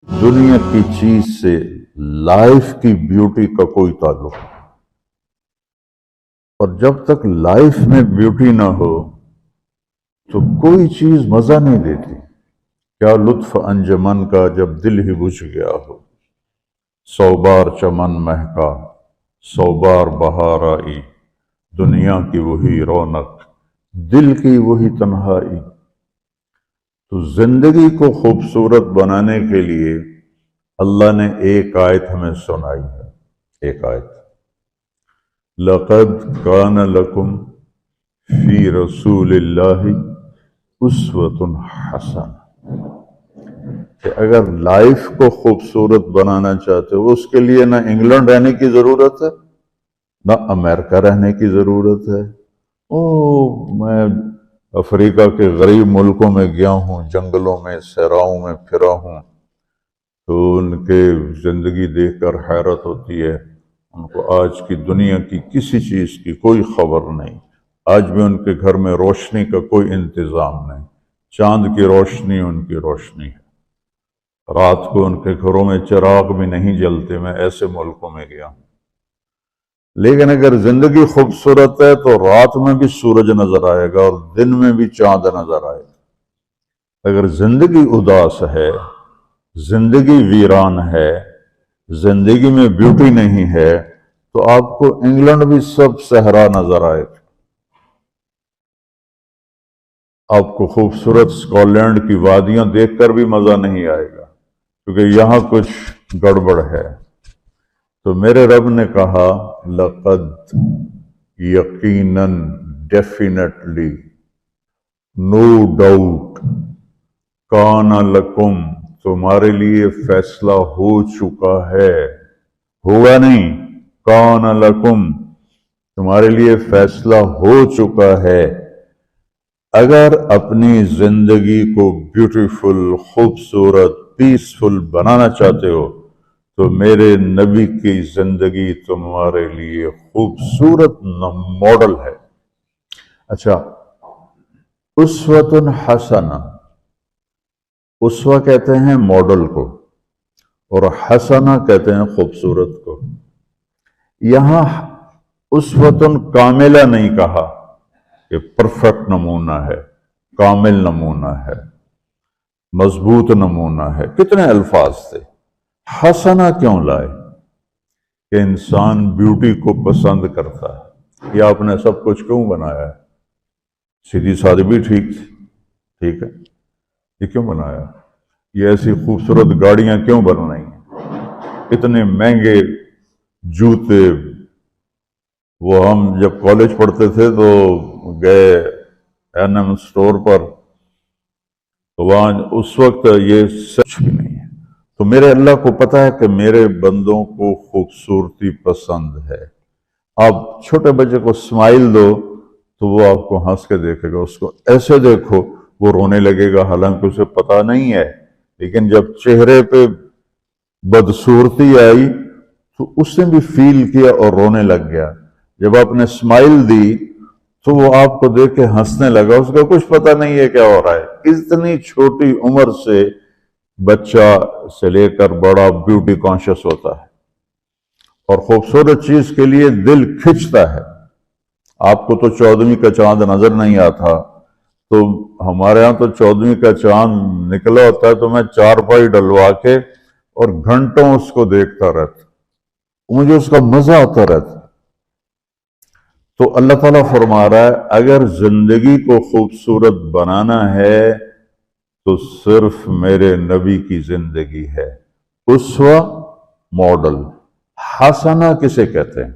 دنیا کی چیز سے لائف کی بیوٹی کا کوئی تعلق نہیں، اور جب تک لائف میں بیوٹی نہ ہو تو کوئی چیز مزہ نہیں دیتی۔ کیا لطف انجمن کا جب دل ہی بجھ گیا ہو، 100 بار چمن مہکا 100 بار بہار آئی، دنیا کی وہی رونق دل کی وہی تنہائی۔ تو زندگی کو خوبصورت بنانے کے لیے اللہ نے ایک آیت ہمیں سنائی ہے، ایک آیت، لَقَدْ كَانَ لَكُمْ فِي رَسُولِ اللَّهِ أُسْوَةٌ حَسَنَةٌ، کہ اگر لائف کو خوبصورت بنانا چاہتے ہو اس کے لیے نہ انگلینڈ رہنے کی ضرورت ہے نہ امریکہ رہنے کی ضرورت ہے۔ میں افریقہ کے غریب ملکوں میں گیا ہوں، جنگلوں میں صحراؤں میں پھرا ہوں، تو ان کے زندگی دیکھ کر حیرت ہوتی ہے۔ ان کو آج کی دنیا کی کسی چیز کی کوئی خبر نہیں، آج بھی ان کے گھر میں روشنی کا کوئی انتظام نہیں، چاند کی روشنی ان کی روشنی ہے، رات کو ان کے گھروں میں چراغ بھی نہیں جلتے۔ میں ایسے ملکوں میں گیا ہوں۔ لیکن اگر زندگی خوبصورت ہے تو رات میں بھی سورج نظر آئے گا اور دن میں بھی چاند نظر آئے گا۔ اگر زندگی اداس ہے، زندگی ویران ہے، زندگی میں بیوٹی نہیں ہے، تو آپ کو انگلینڈ بھی سب صحرا نظر آئے گا، آپ کو خوبصورت اسکاٹ لینڈ کی وادیاں دیکھ کر بھی مزہ نہیں آئے گا، کیونکہ یہاں کچھ گڑبڑ ہے۔ تو میرے رب نے کہا لقد، یقیناً، ڈیفینیٹلی، نو ڈاؤٹ، کان لکم، تمہارے لیے فیصلہ ہو چکا ہے، ہوگا نہیں، کان لکم، تمہارے لیے فیصلہ ہو چکا ہے۔ اگر اپنی زندگی کو بیوٹیفل، خوبصورت، پیسفل بنانا چاہتے ہو تو میرے نبی کی زندگی تمہارے لیے خوبصورت ماڈل ہے۔ اچھا، اسوۃ حسنہ، اسوہ کہتے ہیں ماڈل کو اور حسنہ کہتے ہیں خوبصورت کو۔ یہاں اسوۃ کاملہ نہیں کہا کہ پرفیکٹ نمونہ ہے، کامل نمونہ ہے، مضبوط نمونہ ہے، کتنے الفاظ تھے۔ حسنہ کیوں لائے؟ کہ انسان بیوٹی کو پسند کرتا ہے۔ یہ آپ نے سب کچھ کیوں بنایا ہے؟ سیدھی سادی بھی ٹھیک ہے، یہ کیوں بنایا؟ یہ ایسی خوبصورت گاڑیاں کیوں بن رہی ہیں؟ اتنے مہنگے جوتے، وہ ہم جب کالج پڑھتے تھے تو گئے این اسٹور پر، تو وہاں اس وقت یہ سچ بھی نہیں ہے۔ تو میرے اللہ کو پتا ہے کہ میرے بندوں کو خوبصورتی پسند ہے۔ آپ چھوٹے بچے کو اسمائل دو تو وہ آپ کو ہنس کے دیکھے گا، اس کو ایسے دیکھو وہ رونے لگے گا، حالانکہ اسے پتا نہیں ہے، لیکن جب چہرے پہ بدصورتی آئی تو اس نے بھی فیل کیا اور رونے لگ گیا۔ جب آپ نے اسمائل دی تو وہ آپ کو دیکھ کے ہنسنے لگا، اس کا کچھ پتا نہیں ہے کیا ہو رہا ہے۔ اتنی چھوٹی عمر سے بچہ سے لے کر بڑا بیوٹی کانشیس ہوتا ہے اور خوبصورت چیز کے لیے دل کھنچتا ہے۔ آپ کو تو 14ویں کا چاند نظر نہیں آتا، تو ہمارے ہاں تو 14ویں کا چاند نکلا ہوتا ہے تو میں چارپائی ڈلوا کے اور گھنٹوں اس کو دیکھتا رہتا، مجھے اس کا مزہ آتا رہتا۔ تو اللہ تعالیٰ فرما رہا ہے اگر زندگی کو خوبصورت بنانا ہے تو صرف میرے نبی کی زندگی ہے، اسوہ، ماڈل۔ حسنہ کسے کہتے ہیں؟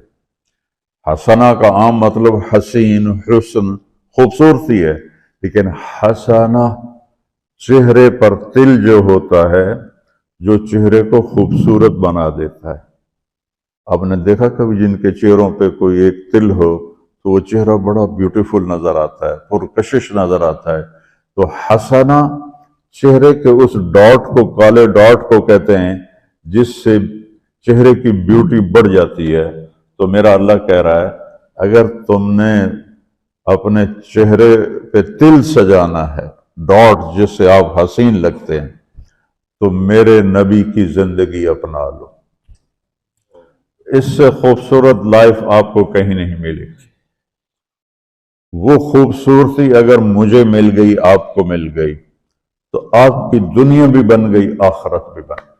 حسنہ کا عام مطلب حسین، حسن، خوبصورتی ہے، لیکن حسنہ چہرے پر تل جو ہوتا ہے، جو چہرے کو خوبصورت بنا دیتا ہے۔ آپ نے دیکھا کبھی جن کے چہروں پہ کوئی ایک تل ہو تو وہ چہرہ بڑا بیوٹیفل نظر آتا ہے، پرکشش نظر آتا ہے۔ تو حسنہ چہرے کے اس ڈاٹ کو، کالے ڈاٹ کو کہتے ہیں جس سے چہرے کی بیوٹی بڑھ جاتی ہے۔ تو میرا اللہ کہہ رہا ہے اگر تم نے اپنے چہرے پہ تل سجانا ہے، ڈاٹ جس سے آپ حسین لگتے ہیں، تو میرے نبی کی زندگی اپنا لو۔ اس سے خوبصورت لائف آپ کو کہیں نہیں ملے گی۔ وہ خوبصورتی اگر مجھے مل گئی، آپ کو مل گئی، تو آپ کی دنیا بھی بن گئی، آخرت بھی بن گئی۔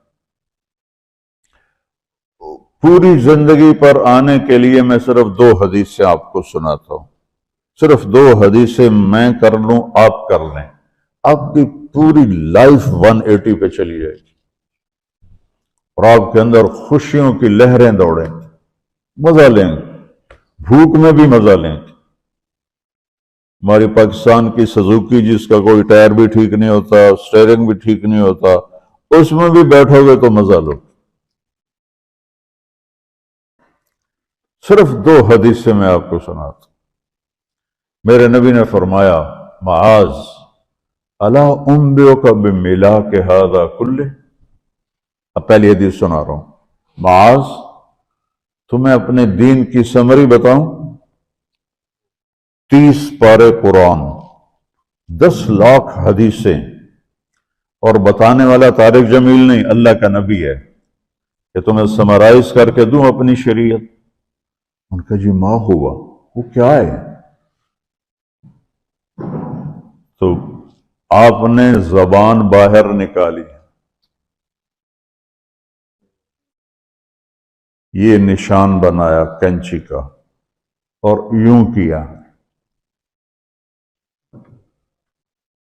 پوری زندگی پر آنے کے لیے میں صرف 2 حدیثیں آپ کو سناتا ہوں، صرف 2 حدیثیں میں کر لوں، آپ کر لیں، آپ کی پوری لائف 180 پہ چلی جائے گی، اور آپ کے اندر خوشیوں کی لہریں دوڑیں، مزہ لیں گے، بھوک میں بھی مزہ لیں گے۔ ہماری پاکستان کی سزوکی جس کا کوئی ٹائر بھی ٹھیک نہیں ہوتا، سٹیئرنگ بھی ٹھیک نہیں ہوتا، اس میں بھی بیٹھو گے تو مزہ لو۔ صرف 2 حدیثیں میں آپ کو سناتا ہوں۔ میرے نبی نے فرمایا، معاذ الا انبئک بملاک ھذا کلہ۔ اب پہلی حدیث سنا رہا ہوں۔ معاذ، تمہیں اپنے دین کی سمری بتاؤں؟ 30 پارے قرآن، 10 لاکھ حدیثیں، اور بتانے والا طارق جمیل نہیں، اللہ کا نبی ہے، کہ تمہیں سمرائز کر کے دوں اپنی شریعت۔ ان کا جی ما ہوا، وہ کیا ہے؟ تو آپ نے زبان باہر نکالی، یہ نشان بنایا کینچی کا، اور یوں کیا،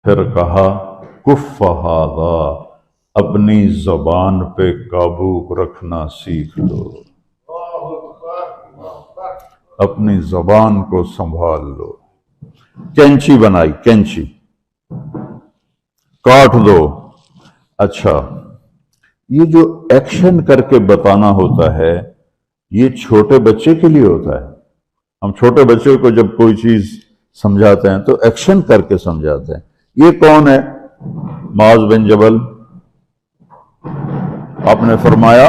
پھر کہا کف ھذا، اپنی زبان پہ قابو رکھنا سیکھ لو، اپنی زبان کو سنبھال لو۔ کینچی بنائی، کینچی، کاٹ دو۔ اچھا، یہ جو ایکشن کر کے بتانا ہوتا ہے، یہ چھوٹے بچے کے لیے ہوتا ہے۔ ہم چھوٹے بچے کو جب کوئی چیز سمجھاتے ہیں تو ایکشن کر کے سمجھاتے ہیں۔ یہ کون ہے؟ معاذ بن جبل۔ آپ نے فرمایا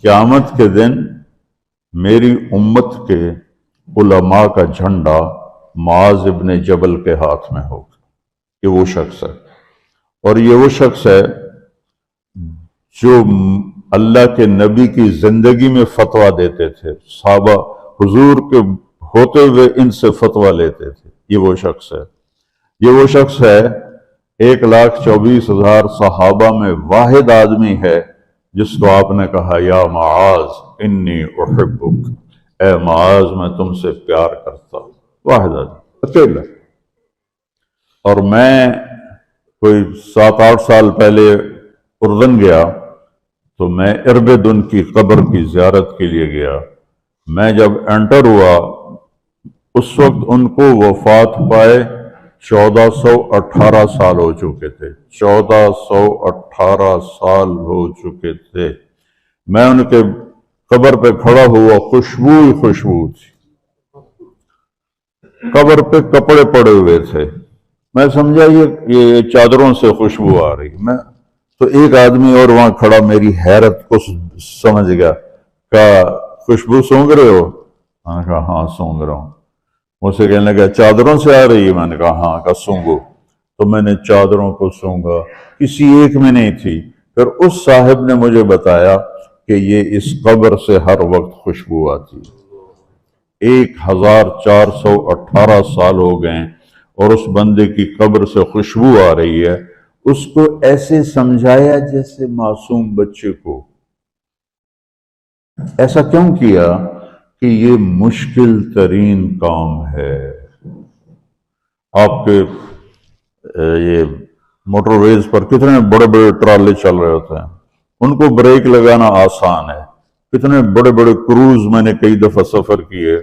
قیامت کے دن میری امت کے علماء کا جھنڈا معاذ ابن جبل کے ہاتھ میں ہوگا۔ یہ وہ شخص ہے، اور یہ وہ شخص ہے جو اللہ کے نبی کی زندگی میں فتویٰ دیتے تھے، صحابہ حضور کے ہوتے ہوئے ان سے فتویٰ لیتے تھے۔ یہ وہ شخص ہے، یہ وہ شخص ہے 1,24,000 صحابہ میں واحد آدمی ہے جس کو آپ نے کہا یا معاذ انی احبک، اے معاذ میں تم سے پیار کرتا ہوں۔ واحد آدمی، اکیلا۔ اور میں کوئی 7-8 سال پہلے اردن گیا تو میں اربدن کی قبر کی زیارت کے لیے گیا۔ میں جب انٹر ہوا اس وقت ان کو وفات پائے 1418 سال ہو چکے تھے، 1418 سال ہو چکے تھے۔ میں ان کے قبر پہ کھڑا ہوا، خوشبو ہی خوشبو تھی، قبر پہ کپڑے پڑے ہوئے تھے۔ میں سمجھا یہ چادروں سے خوشبو آ رہی۔ میں تو ایک آدمی اور وہاں کھڑا میری حیرت کو سمجھ گیا، کہا خوشبو سونگ رہے ہو؟ میں نے کہا ہاں سونگ رہا ہوں۔ مجھ سے کہنے لگا چادروں سے آ رہی ہے؟ میں نے کہا ہاں۔ کہا سونگو۔ تو میں نے چادروں کو سونگا، کسی ایک میں نہیں تھی۔ پھر اس صاحب نے مجھے بتایا کہ یہ اس قبر سے ہر وقت خوشبو آتی ہے۔ 1418 سال ہو گئے اور اس بندے کی قبر سے خوشبو آ رہی ہے۔ اس کو ایسے سمجھایا جیسے معصوم بچے کو۔ ایسا کیوں کیا؟ کہ یہ مشکل ترین کام ہے۔ آپ کے یہ موٹر ویز پر کتنے بڑے بڑے ٹرالے چل رہے ہوتے ہیں، ان کو بریک لگانا آسان ہے۔ کتنے بڑے بڑے کروز میں نے کئی دفعہ سفر کیے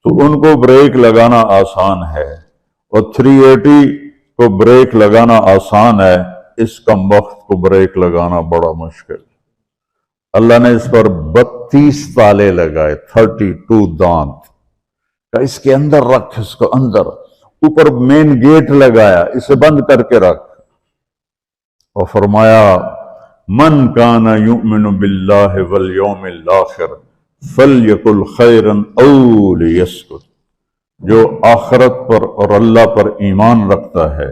تو ان کو بریک لگانا آسان ہے، اور 380 کو بریک لگانا آسان ہے، اس کمبخت کو بریک لگانا بڑا مشکل۔ اللہ نے اس پر 32 تالے لگائے، 32 دانت، اس کے اندر رکھ، اس کو اندر، اوپر مین گیٹ لگایا، اسے بند کر کے رکھ، اور فرمایا من کان یؤمن باللہ والیوم الاخر فلیقل خیرا او لیسکت۔ جو آخرت پر اور اللہ پر ایمان رکھتا ہے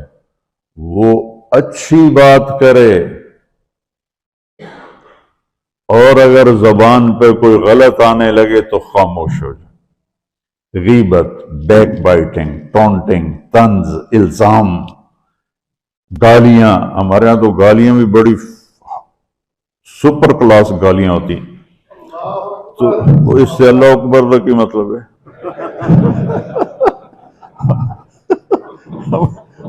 وہ اچھی بات کرے اور اگر زبان پہ کوئی غلط آنے لگے تو خاموش ہو جائے۔ غیبت، بیک بائٹنگ، ٹونٹنگ، طنز، الزام، گالیاں، ہمارے ہاں تو گالیاں بھی بڑی سپر کلاس گالیاں ہوتی ہیں، تو اس سے اللہ اکبر کا کی مطلب ہے؟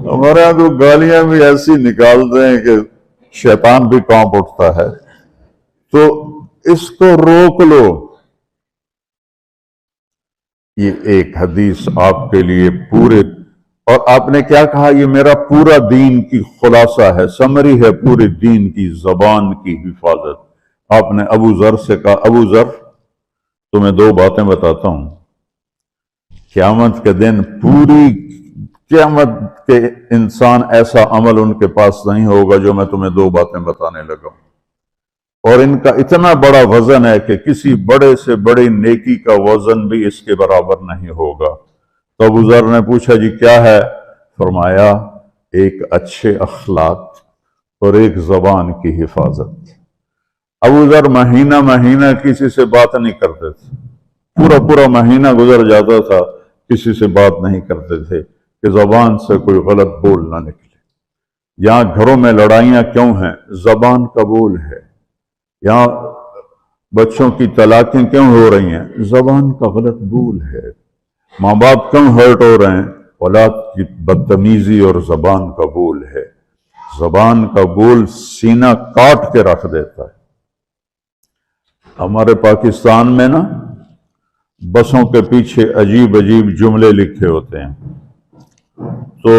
ہمارے یہاں تو گالیاں بھی ایسی نکالتے ہیں کہ شیطان بھی کانپ اٹھتا ہے۔ تو اس کو روک لو۔ یہ ایک حدیث آپ کے لیے پورے، اور آپ نے کیا کہا؟ یہ میرا پورا دین کی خلاصہ ہے، سمری ہے پورے دین کی، زبان کی حفاظت۔ آپ نے ابو ذر سے کہا، ابو ذر تمہیں دو باتیں بتاتا ہوں، قیامت کے دن پوری قیامت کے انسان ایسا عمل ان کے پاس نہیں ہوگا جو میں تمہیں دو باتیں بتانے لگا ہوں، اور ان کا اتنا بڑا وزن ہے کہ کسی بڑے سے بڑی نیکی کا وزن بھی اس کے برابر نہیں ہوگا۔ تو ابو ذر نے پوچھا جی کیا ہے؟ فرمایا ایک اچھے اخلاق اور ایک زبان کی حفاظت۔ ابو ذر مہینہ مہینہ کسی سے بات نہیں کرتے تھے، پورا مہینہ گزر جاتا تھا کسی سے بات نہیں کرتے تھے کہ زبان سے کوئی غلط بول نہ نکلے۔ یہاں گھروں میں لڑائیاں کیوں ہیں؟ زبان کا بول ہے۔ یہاں بچوں کی طلاقیں کیوں ہو رہی ہیں؟ زبان کا غلط بول ہے۔ ماں باپ کیوں ہرٹ ہو رہے ہیں؟ اولاد کی بدتمیزی اور زبان کا بول ہے۔ زبان کا بول سینہ کاٹ کے رکھ دیتا ہے۔ ہمارے پاکستان میں نا بسوں کے پیچھے عجیب عجیب جملے لکھے ہوتے ہیں۔ تو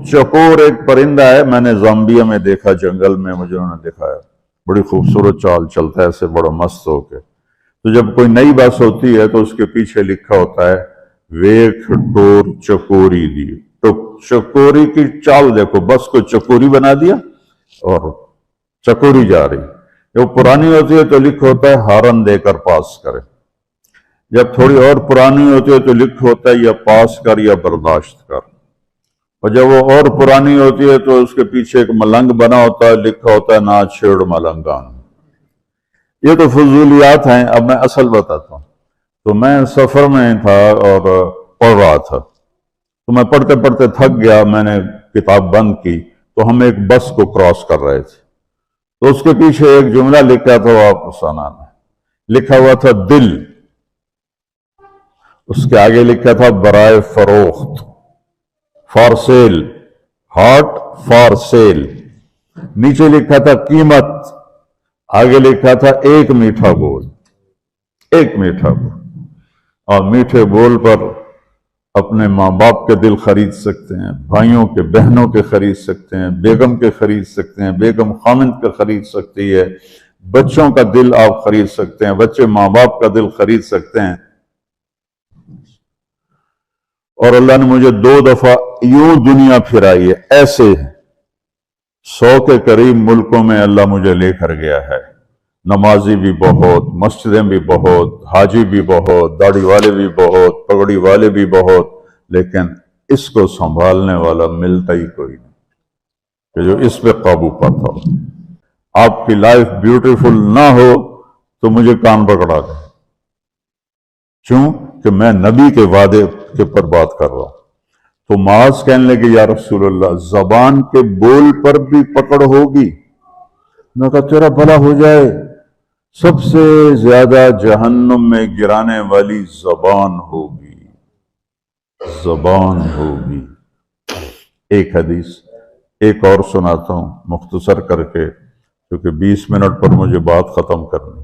چکور ایک پرندہ ہے، میں نے زامبیا میں دیکھا، جنگل میں مجھے انہوں نے دکھایا، بڑی خوبصورت چال چلتا ہے ایسے بڑا مست ہو کے۔ تو جب کوئی نئی بس ہوتی ہے تو اس کے پیچھے لکھا ہوتا ہے ویکھ ٹور چکوری دی۔ تو چکوری کی چال دیکھو، بس کو چکوری بنا دیا اور چکوری جا رہی۔ جب پرانی ہوتی ہے تو لکھا ہوتا ہے ہارن دے کر پاس کرے۔ جب تھوڑی اور پرانی ہوتی ہے تو لکھا ہوتا ہے یا پاس کر یا برداشت کر۔ اور جب وہ اور پرانی ہوتی ہے تو اس کے پیچھے ایک ملنگ بنا ہوتا ہے، لکھا ہوتا ہے نہ چھیڑ ملنگان۔ یہ تو فضولیات ہیں، اب میں اصل بتاتا ہوں۔ تو میں سفر میں تھا اور پڑھ رہا تھا، تو میں پڑھتے پڑھتے تھک گیا، میں نے کتاب بند کی، تو ہم ایک بس کو کراس کر رہے تھے، تو اس کے پیچھے ایک جملہ لکھا تھا، وہ آپ کو سنانا ہے۔ لکھا ہوا تھا دل، اس کے آگے لکھا تھا برائے فروخت، for sale, heart for sale. نیچے لکھا تھا قیمت، آگے لکھا تھا ایک میٹھا بول، ایک میٹھا بول۔ اور میٹھے بول پر اپنے ماں باپ کے دل خرید سکتے ہیں، بھائیوں کے بہنوں کے خرید سکتے ہیں، بیگم کے خرید سکتے ہیں، بیگم خامند کا خرید سکتی ہے، بچوں کا دل آپ خرید سکتے ہیں، بچے ماں باپ کا دل خرید سکتے ہیں۔ اور اللہ نے مجھے 2 دفعہ یوں دنیا پھرائی ہے، ایسے 100 کے قریب ملکوں میں اللہ مجھے لے کر گیا ہے۔ نمازی بھی بہت، مسجدیں بھی بہت، حاجی بھی بہت، داڑھی والے بھی بہت، پگڑی والے بھی بہت، لیکن اس کو سنبھالنے والا ملتا ہی کوئی نہیں کہ جو اس پہ قابو پاتا ہو۔ آپ کی لائف بیوٹیفل نہ ہو تو مجھے کان پکڑا دیں، کیوں کہ میں نبی کے وعدے کے پر بات کر رہا ہوں۔ تو معاذ کہنے لگے یا رسول اللہ زبان کے بول پر بھی پکڑ ہوگی؟ میں کہا تیرا بھلا ہو جائے، سب سے زیادہ جہنم میں گرانے والی زبان ہوگی، زبان ہوگی۔ ایک حدیث ایک اور سناتا ہوں مختصر کر کے، کیونکہ 20 منٹ پر مجھے بات ختم کرنی۔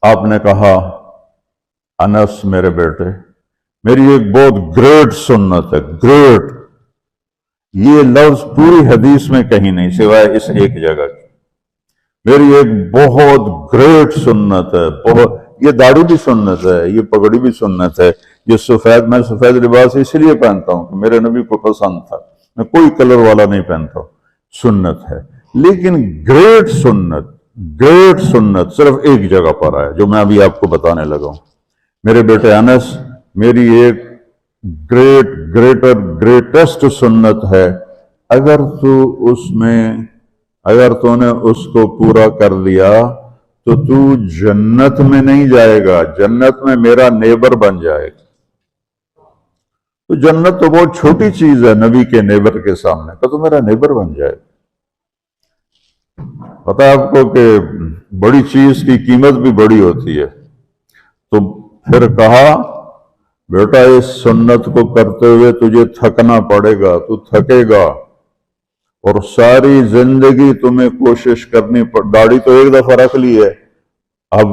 آپ نے کہا انس میرے بیٹے، میری ایک بہت گریٹ سنت ہے، گریٹ، یہ لفظ پوری حدیث میں کہیں نہیں سوائے اس ایک جگہ کی۔ میری ایک بہت گریٹ سنت ہے، بہت، یہ داڑھی بھی سنت ہے، یہ پگڑی بھی سنت ہے، یہ سفید، میں سفید لباس اس لیے پہنتا ہوں کہ میرے نبی کو پسند تھا، میں کوئی کلر والا نہیں پہنتا، سنت ہے۔ لیکن گریٹ سنت، گریٹ سنت صرف ایک جگہ پر ہے جو میں ابھی آپ کو بتانے لگا ہوں۔ میرے بیٹے انس، میری ایک گریٹسٹ سنت ہے، اگر تو نے اس کو پورا کر لیا تو تو جنت میں نہیں جائے گا، جنت میں میرا نیبر بن جائے گا۔ تو جنت تو بہت چھوٹی چیز ہے نبی کے نیبر کے سامنے، تو میرا نیبر بن جائے گا۔ پتہ ہے آپ کو کہ بڑی چیز کی قیمت بھی بڑی ہوتی ہے۔ تو پھر کہا بیٹا اس سنت کو کرتے ہوئے تجھے تھکنا پڑے گا، تو تھکے گا، اور ساری زندگی تمہیں کوشش کرنی داڑھی تو ایک دفعہ رکھ لی ہے، اب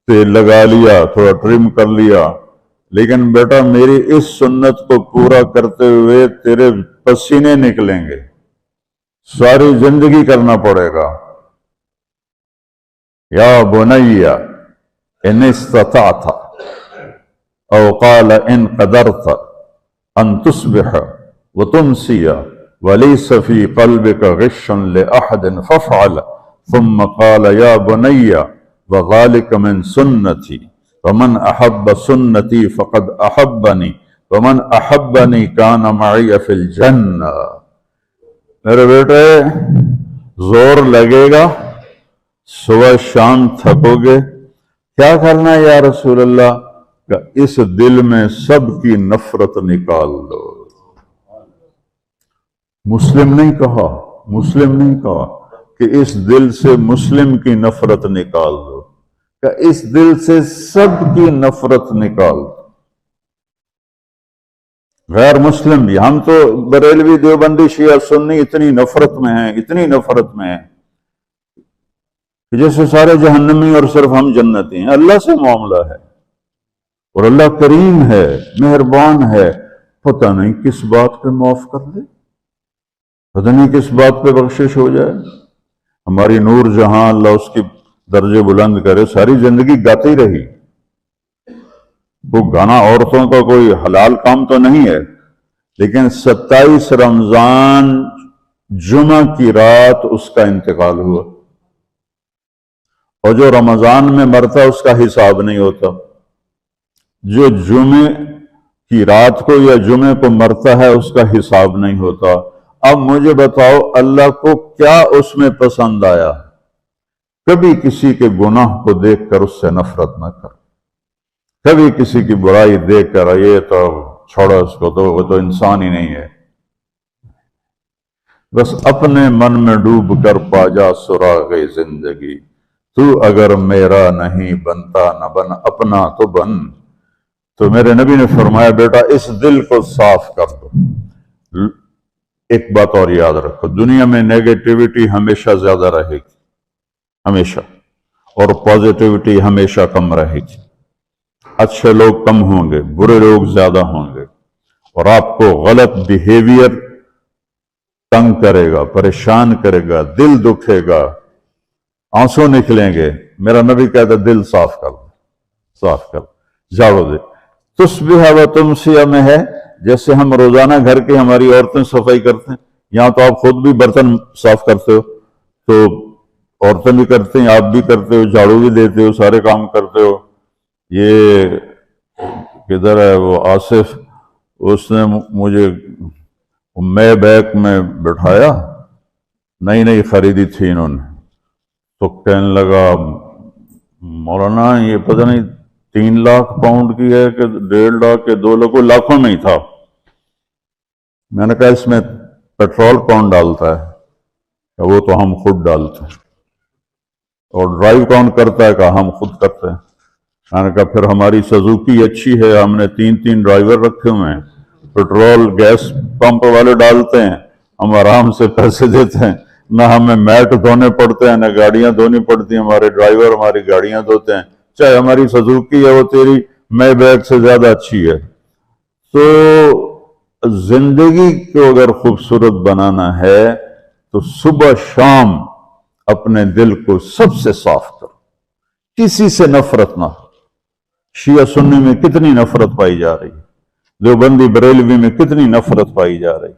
تیل لگا لیا، تھوڑا ٹرم کر لیا، لیکن بیٹا میری اس سنت کو پورا کرتے ہوئے تیرے پسینے نکلیں گے، ساری زندگی کرنا پڑے گا۔ یا بنی ان استطعت او قال ان قدرت ان تصبح وتمسي وليس في قلبك غش لأحد فافعل، ثم قال يا بني وذلك من سنتي ومن أحب سنتي فقد أحبني ومن أحبني كان معي في الجنة۔ میرے بیٹے زور لگے گا، صبح شام تھکو گے، کیا کرنا ہے یا رسول اللہ؟ کہ اس دل میں سب کی نفرت نکال دو۔ مسلم نہیں کہا کہ اس دل سے مسلم کی نفرت نکال دو، کہ اس دل سے سب کی نفرت نکال دو، غیر مسلم بھی۔ ہم تو بریلوی دیوبندی شیعہ سنی اتنی نفرت میں ہیں کہ جیسے سارے جہنمی اور صرف ہم جنتی ہیں۔ اللہ سے معاملہ ہے، اور اللہ کریم ہے، مہربان ہے، پتہ نہیں کس بات پہ معاف کر دے، پتہ نہیں کس بات پہ بخشش ہو جائے۔ ہماری نور جہاں، اللہ اس کی درجے بلند کرے، ساری زندگی گاتی رہی۔ وہ گانا عورتوں کا کوئی حلال کام تو نہیں ہے، لیکن 27 رمضان جمعہ کی رات اس کا انتقال ہوا، اور جو رمضان میں مرتا اس کا حساب نہیں ہوتا، جو جمعے کی رات کو یا جمعے کو مرتا ہے اس کا حساب نہیں ہوتا۔ اب مجھے بتاؤ اللہ کو کیا اس میں پسند آیا؟ کبھی کسی کے گناہ کو دیکھ کر اس سے نفرت نہ کر، کبھی کسی کی برائی دیکھ کر یہ تو چھوڑو اس کو، تو وہ تو انسان ہی نہیں ہے۔ بس اپنے من میں ڈوب کر پا جا سراغ زندگی، تو اگر میرا نہیں بنتا نہ بن اپنا تو بن۔ تو میرے نبی نے فرمایا بیٹا اس دل کو صاف کر دو۔ ایک بات اور یاد رکھو، دنیا میں نیگیٹیوٹی ہمیشہ زیادہ رہے گی، ہمیشہ، اور پازیٹیوٹی ہمیشہ کم رہے گی۔ اچھے لوگ کم ہوں گے، برے لوگ زیادہ ہوں گے، اور آپ کو غلط بیہیویئر تنگ کرے گا، پریشان کرے گا، دل دکھے گا، آنسو نکلیں گے۔ میرا نبی کہتا دل صاف کر، جھاڑو دے۔ تصبح و تمسیہ میں ہے، جیسے ہم روزانہ گھر کے ہماری عورتیں صفائی کرتے ہیں، یہاں تو آپ خود بھی برتن صاف کرتے ہو، تو عورتیں بھی کرتے ہیں، آپ بھی کرتے ہو، جھاڑو بھی دیتے ہو، سارے کام کرتے ہو۔ یہ کدھر ہے وہ آصف، اس نے مجھے میں بیک میں بٹھایا، نئی خریدی تھی انہوں نے، تو کہنے لگا مولانا یہ پتہ نہیں 3 لاکھ پاؤنڈ کی ہے کہ 1.5 لاکھ کے 2 لاکھ، لاکھوں میں ہی تھا۔ میں نے کہا اس میں پیٹرول کون ڈالتا ہے؟ کہ وہ تو ہم خود ڈالتے ہیں۔ اور ڈرائیو کون کرتا ہے؟ کہ ہم خود کرتے ہیں۔ میں نے کہا پھر ہماری سزوکی اچھی ہے، ہم نے 3 ڈرائیور رکھے ہوئے ہیں، پیٹرول گیس پمپ والے ڈالتے ہیں، ہم آرام سے پیسے دیتے ہیں، نہ ہمیں میٹ دھونے پڑتے ہیں، نہ گاڑیاں دھونی پڑتی ہیں، ہمارے ڈرائیور ہماری گاڑیاں دھوتے ہیں، چاہے ہماری سزوکی ہے وہ تیری میں بیگ سے زیادہ اچھی ہے۔ تو زندگی کو اگر خوبصورت بنانا ہے تو صبح شام اپنے دل کو سب سے صاف کرو، کسی سے نفرت نہ ہو۔ شیعہ سنی میں کتنی نفرت پائی جا رہی ہے، دیوبندی بریلوی میں کتنی نفرت پائی جا رہی،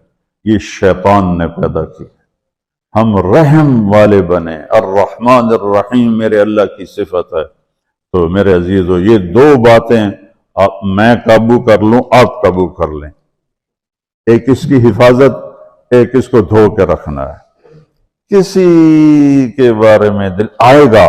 یہ شیطان نے پیدا کی۔ ہم رحم والے بنے، الرحمن الرحیم میرے اللہ کی صفت ہے۔ تو میرے عزیزو یہ 2 باتیں میں قابو کر لوں، آپ قابو کر لیں، ایک اس کی حفاظت، ایک اس کو دھو کے رکھنا ہے۔ کسی کے بارے میں دل آئے گا،